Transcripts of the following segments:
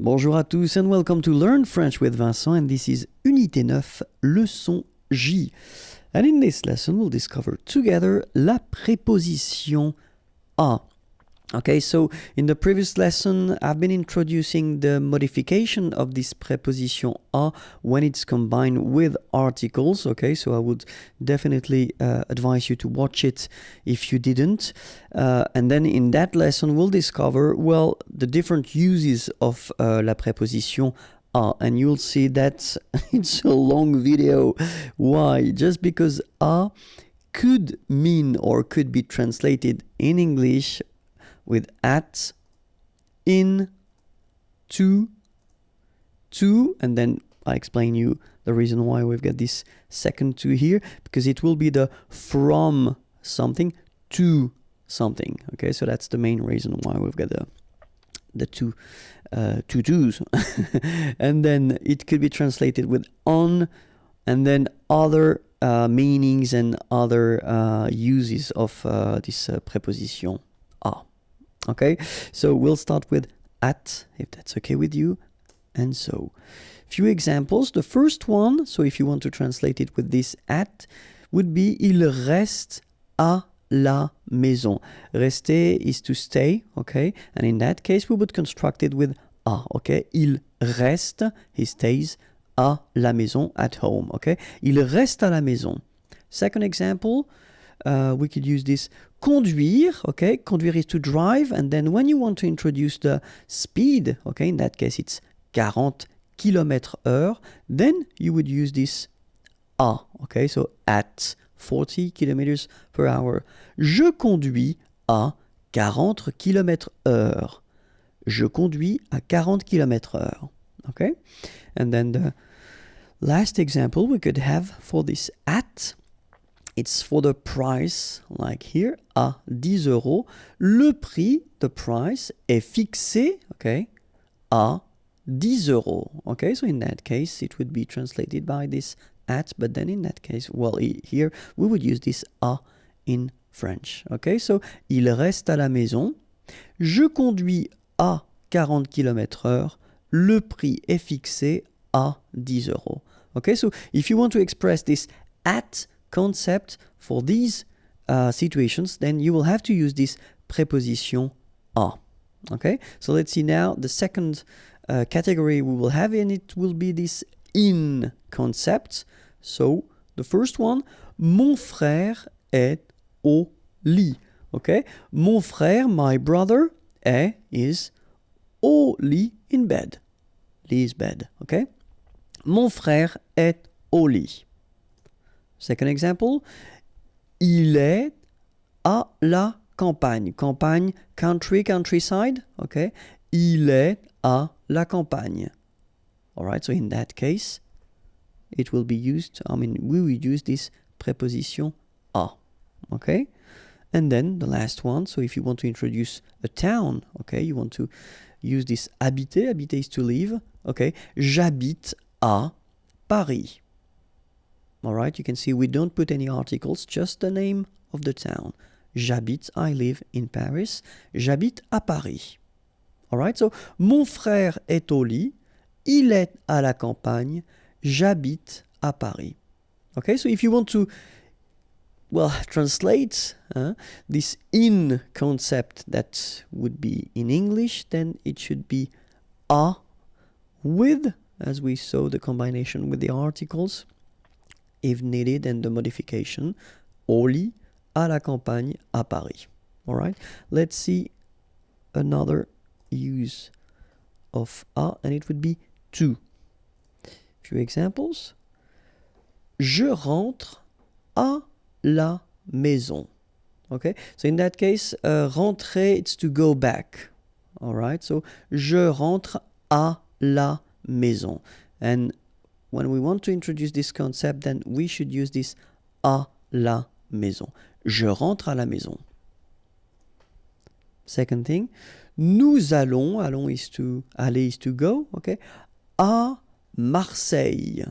Bonjour à tous and welcome to Learn French with Vincent, and this is Unité 9, leçon J. And in this lesson we'll discover together la préposition à. Okay, so in the previous lesson I've been introducing the modification of this preposition à when it's combined with articles. Okay, so I would definitely advise you to watch it if you didn't. And then in that lesson we'll discover, well, the different uses of la préposition à, and you'll see that it's a long video. Why? Just because à could mean or could be translated in English with at, in, to, and then I explain you the reason why we've got this second to here, because it will be the from something to something. Okay, so that's the main reason why we've got the two to-dos. And then it could be translated with on, and then other meanings and other uses of this preposition à. Okay, so we'll start with at, if that's okay with you. And so, few examples. The first one, so if you want to translate it with this at, would be il reste à la maison. Rester is to stay, okay? And in that case, we would construct it with à, okay? Il reste, he stays, à la maison, at home, okay? Il reste à la maison. Second example, we could use this conduire, okay? Conduire is to drive, and then when you want to introduce the speed, okay, in that case it's 40 km/h, then you would use this à, okay? So at 40 km/h. Je conduis à 40 km/h. Je conduis à 40 km/h, okay? And then the last example we could have for this at, it's for the price, like here, à 10 euros. Le prix, the price, est fixé, okay, à 10 euros. Okay, so in that case, it would be translated by this at, but then in that case, well, here, we would use this à in French. Okay, so il reste à la maison. Je conduis à 40 km/h. Le prix est fixé à 10 euros. Okay, so if you want to express this at concept for these situations, then you will have to use this préposition à. Okay, so let's see now the second category we will have, and it will be this in concept. So the first one, mon frère est au lit. Okay, mon frère, my brother, is au lit, in bed. Lit is bed. Okay, mon frère est au lit. Second example, il est à la campagne. Campagne, country, countryside, okay? Il est à la campagne. All right, so in that case, it will be used, we will use this préposition à, okay? And then the last one, so if you want to introduce a town, okay, you want to use this habiter, habiter is to live, okay? J'habite à Paris. All right, you can see we don't put any articles, just the name of the town. J'habite, I live in Paris. J'habite à Paris. All right, so mon frère est au lit. Il est à la campagne. J'habite à Paris. Okay, so if you want to, well, translate this in concept that would be in English, then it should be à with, as we saw the combination with the articles, if needed, and the modification, au lit, à la campagne, à Paris. All right, let's see another use of à, and it would be to. Few examples. Je rentre à la maison. Okay, so in that case, rentrer, it's to go back. All right, so je rentre à la maison. And when we want to introduce this concept, then we should use this à la maison. Je rentre à la maison. Second thing, nous allons, allons is to, aller is to go, okay, à Marseille.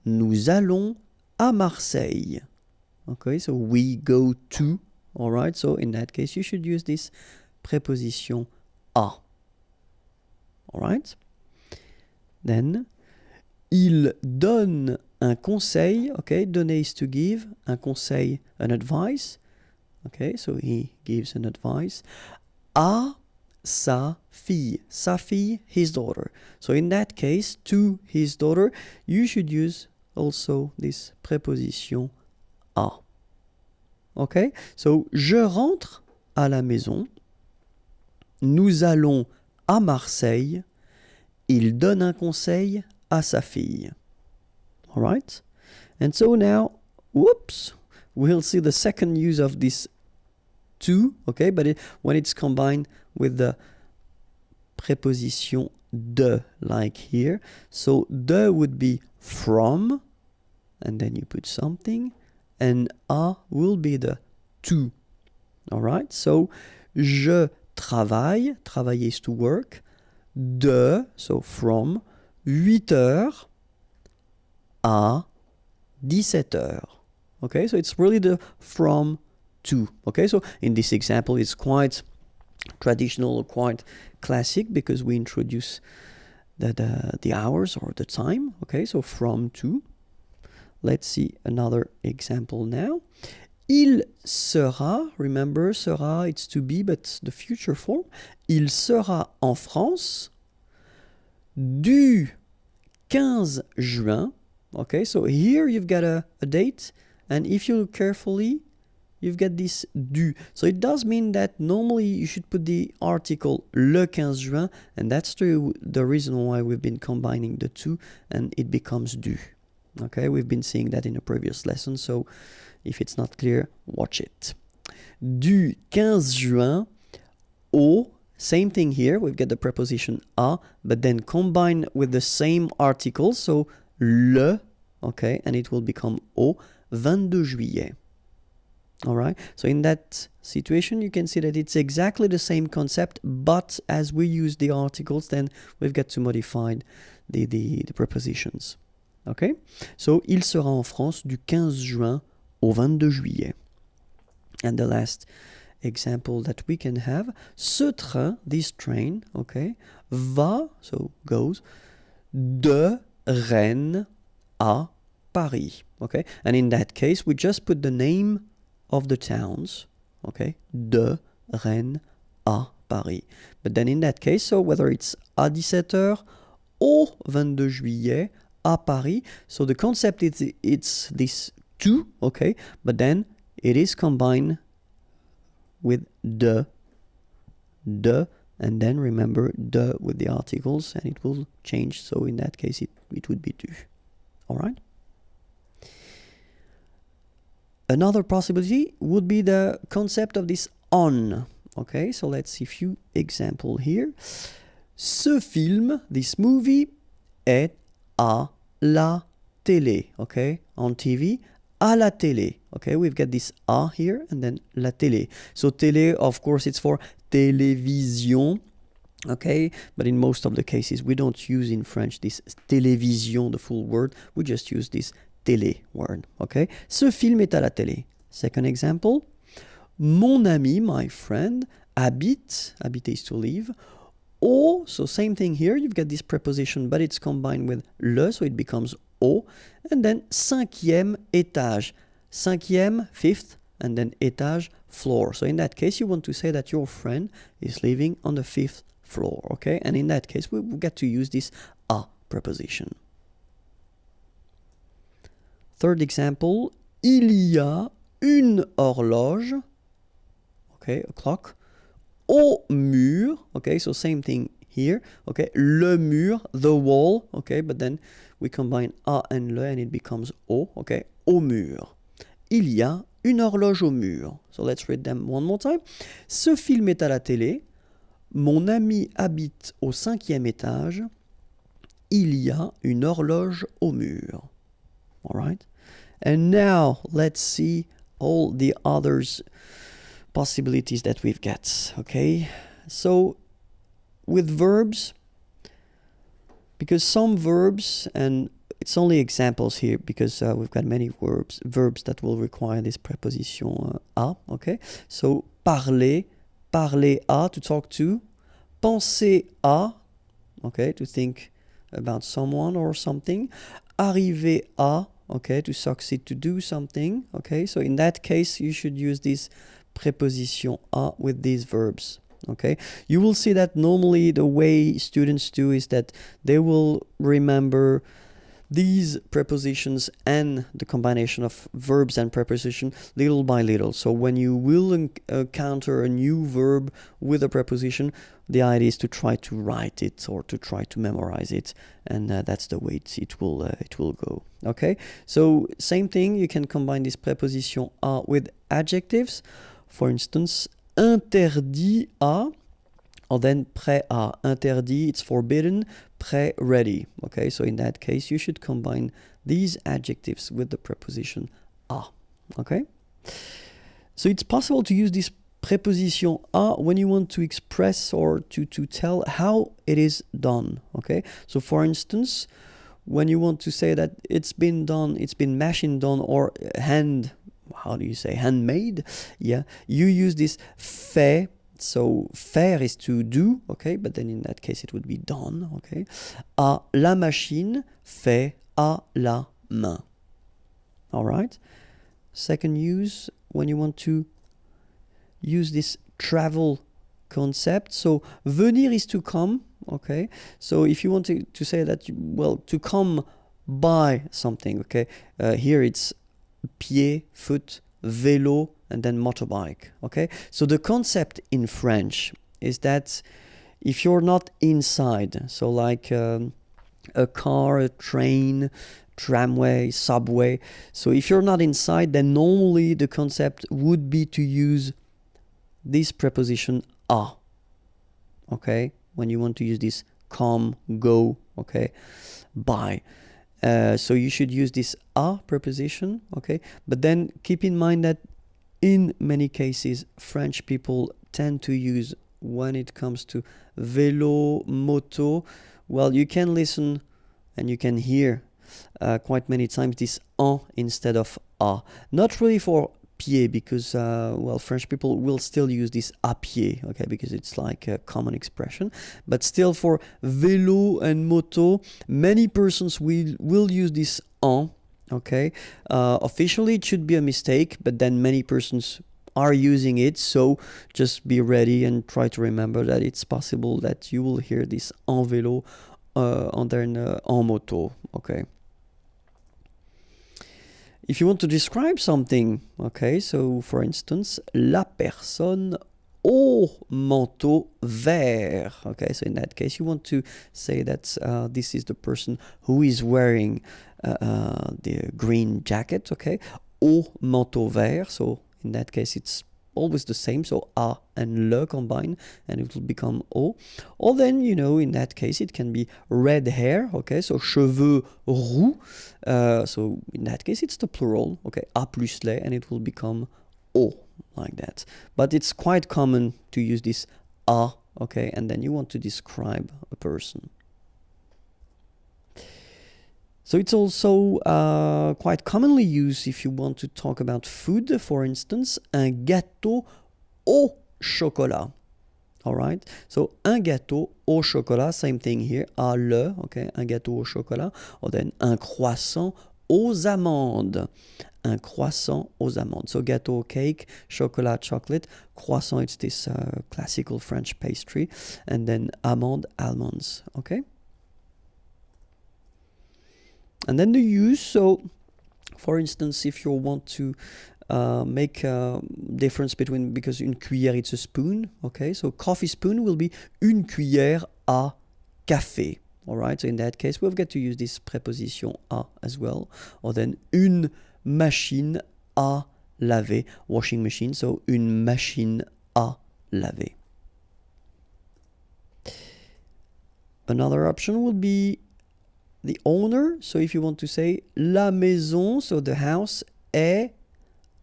Nous allons à Marseille. Okay, so we go to, all right, so in that case you should use this préposition à. All right? Then, il donne un conseil, okay, donner is to give, un conseil, an advice, okay, so he gives an advice, à sa fille, his daughter. So in that case, to his daughter, you should use also this préposition à. Okay, so je rentre à la maison, nous allons à Marseille, il donne un conseil à sa fille. All right? And so now, whoops, we'll see the second use of this to, okay, but when it's combined with the préposition de, like here. So de would be from, and then you put something, and a will be the to. All right? So je travaille, travailler is to work, de, so from 8 heures à 17 heures. Okay, so it's really the from to. Okay, so in this example, it's quite traditional or quite classic because we introduce the hours or the time. Okay, so from to. Let's see another example now. Il sera, remember, sera, it's to be, but the future form. Il sera en France du 15 juin. Okay, so here you've got a date, and if you look carefully, you've got this du. So it does mean that normally you should put the article le 15 juin, and that's the reason why we've been combining the two, and it becomes du. Okay, we've been seeing that in a previous lesson, so if it's not clear, watch it. Du 15 juin au, same thing here, we've got the preposition à, but then combined with the same article, so le, okay, and it will become au 22 juillet. All right, so in that situation, you can see that it's exactly the same concept, but as we use the articles, then we've got to modify the prepositions. Okay, so il sera en France du 15 juin au 22 juillet. And the last example that we can have, ce train, this train, okay, va, so goes, de Rennes à Paris. Okay, and in that case, we just put the name of the towns, okay, de Rennes à Paris. But then in that case, so whether it's à 17h au 22 juillet à Paris, so the concept is it's this to, okay, but then it is combined with de, and then remember de with the articles, and it will change, so in that case it would be du. All right? Another possibility would be the concept of this on. Okay, so let's see a few examples here. Ce film, this movie, est à la télé. Okay, on TV, à la télé. Okay, we've got this à here and then la télé. So télé, of course, it's for télévision. Okay, but in most of the cases, we don't use in French this télévision, the full word. We just use this télé word. Okay, ce film est à la télé. Second example, mon ami, my friend, habite, habiter is to live, au, so same thing here, you've got this preposition, but it's combined with le, so it becomes au, and then cinquième étage, cinquième, fifth, and then étage, floor. So in that case, you want to say that your friend is living on the 5th floor, okay? And in that case, we get to use this à preposition. Third example, il y a une horloge, okay, a clock, au mur, okay, so same thing here, okay, le mur, the wall, okay, but then we combine a and le and it becomes au, okay, au mur. Il y a une horloge au mur. So let's read them one more time. Ce film est à la télé. Mon ami habite au 5e étage. Il y a une horloge au mur. All right. And now let's see all the others possibilities that we've got. Okay. So with verbs, because some verbs, and it's only examples here because we've got many verbs that will require this preposition à. Okay. So parler, parler à, to talk to. Penser à, okay, to think about someone or something. Arriver à, okay, to succeed, to do something, okay. So in that case, you should use this préposition à with these verbs, okay. You will see that normally the way students do is that they will remember these prepositions and the combination of verbs and preposition little by little. So when you will encounter a new verb with a preposition, the idea is to try to write it or to try to memorize it, and that's the way it will go. Okay, so same thing, you can combine this preposition à with adjectives. For instance, interdit à, or then prêt à. Interdit, it's forbidden. Prêt, ready. Okay, so in that case, you should combine these adjectives with the preposition à. Okay, so it's possible to use this preposition à when you want to express or to tell how it is done. Okay, so for instance, when you want to say that it's been done, it's been machine done, or handmade, yeah, you use this fait. So faire is to do, okay, but then in that case it would be done, okay. À la machine, fait à la main. All right. Second use, when you want to use this travel concept. So venir is to come, okay. So if you want to say that, to come by something, okay. Here it's pied, foot, vélo, and then motorbike, okay. So the concept in French is that if you're not inside, so like a car, a train, tramway, subway, so if you're not inside, then normally the concept would be to use this preposition à, okay, when you want to use this come, go, okay, by. So you should use this à preposition, okay, but then keep in mind that in many cases, French people tend to use, when it comes to vélo, moto, you can listen and you can hear quite many times this en instead of à. Not really for pied, because French people will still use this à pied, okay, because it's like a common expression. But still, for vélo and moto, many persons will use this en. Okay, officially it should be a mistake, but then many persons are using it, so just be ready and try to remember that it's possible that you will hear this en vélo en moto. Okay, if you want to describe something, okay, so for instance, la personne au manteau vert. Okay, so in that case, you want to say that this is the person who is wearing the green jacket, okay, au manteau vert. So in that case, it's always the same, so a and le combine, and it will become o. Or then, in that case, it can be red hair, okay, so cheveux roux. So in that case, it's the plural, okay, a plus les, and it will become o, like that. But it's quite common to use this a, okay, and then you want to describe a person. So it's also quite commonly used if you want to talk about food. For instance, un gâteau au chocolat. All right. So un gâteau au chocolat, same thing here. À le, okay, un gâteau au chocolat. Or then un croissant aux amandes. Un croissant aux amandes. So gâteau, cake, chocolat, chocolate. Croissant, it's this classical French pastry. And then amande, almonds. Okay. And then the use, so for instance, if you want to make a difference between, because une cuillère, it's a spoon, okay, so coffee spoon will be une cuillère à café, all right, so in that case, we've got to use this preposition à as well, or then une machine à laver, washing machine, so une machine à laver. Another option would be the owner. So if you want to say la maison, so the house, est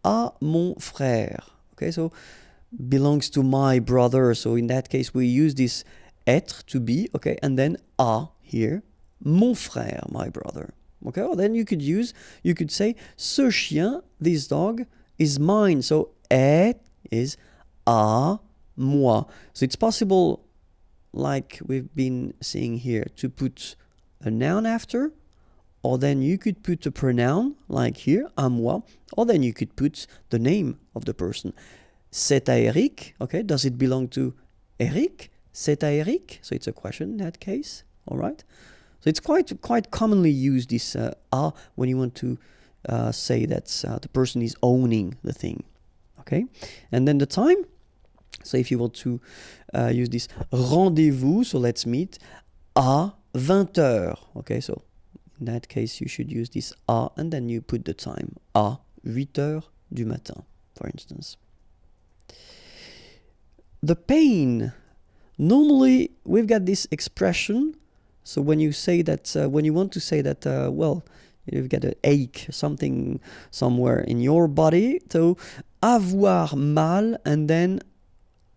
à mon frère. Okay, so belongs to my brother. So in that case, we use this être, to be, okay, and then à here, mon frère, my brother. Okay, or then you could say ce chien, this dog, is mine. So est is à moi. So it's possible, like we've been seeing here, to put a noun after, or then you could put a pronoun, like here, à moi, or then you could put the name of the person. C'est à Eric, okay, does it belong to Eric? C'est à Eric? So it's a question in that case, all right? So it's quite commonly used, this à, when you want to say that the person is owning the thing, okay? And then the time, so if you want to use this rendez-vous, so let's meet à 20h, okay? So in that case, you should use this à, and then you put the time, à 8h du matin, for instance. The pain. Normally, we've got this expression. So when you say that, when you want to say that, well, you've got an ache, something somewhere in your body. So avoir mal and then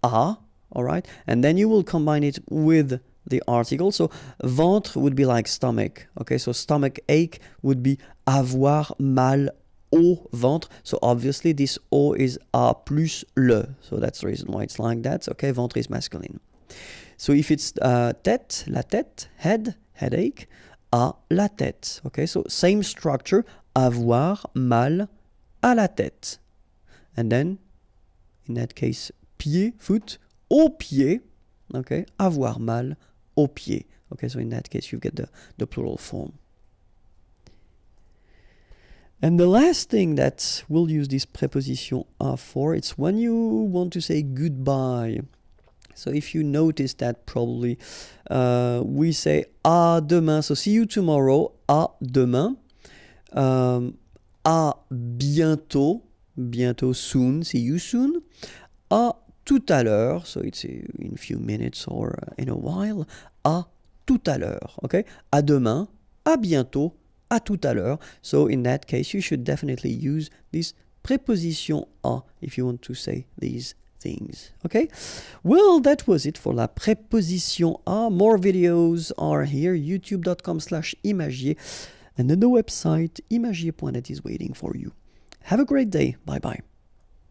à, all right? And then you will combine it with the article. So ventre would be like stomach. Okay, so stomach ache would be avoir mal au ventre. So obviously this au is a plus le. So that's the reason why it's like that. Okay, ventre is masculine. So if it's tête, la tête, head, headache, à la tête. Okay, so same structure, avoir mal à la tête. And then, in that case, pied, foot, au pied. Okay, avoir mal au pied. Okay, so in that case, you get the plural form. And the last thing that we'll use this préposition à for, it's when you want to say goodbye. So if you notice that probably we say à demain. So see you tomorrow, à demain. À bientôt, bientôt soon, see you soon. À tout à l'heure, so it's in a few minutes or in a while. À tout à l'heure, okay? À demain, à bientôt, à tout à l'heure. So in that case, you should definitely use this préposition à if you want to say these things. Okay, well, that was it for la préposition à. More videos are here, youtube.com/imagier, and then the website imagier.net is waiting for you. Have a great day. Bye bye.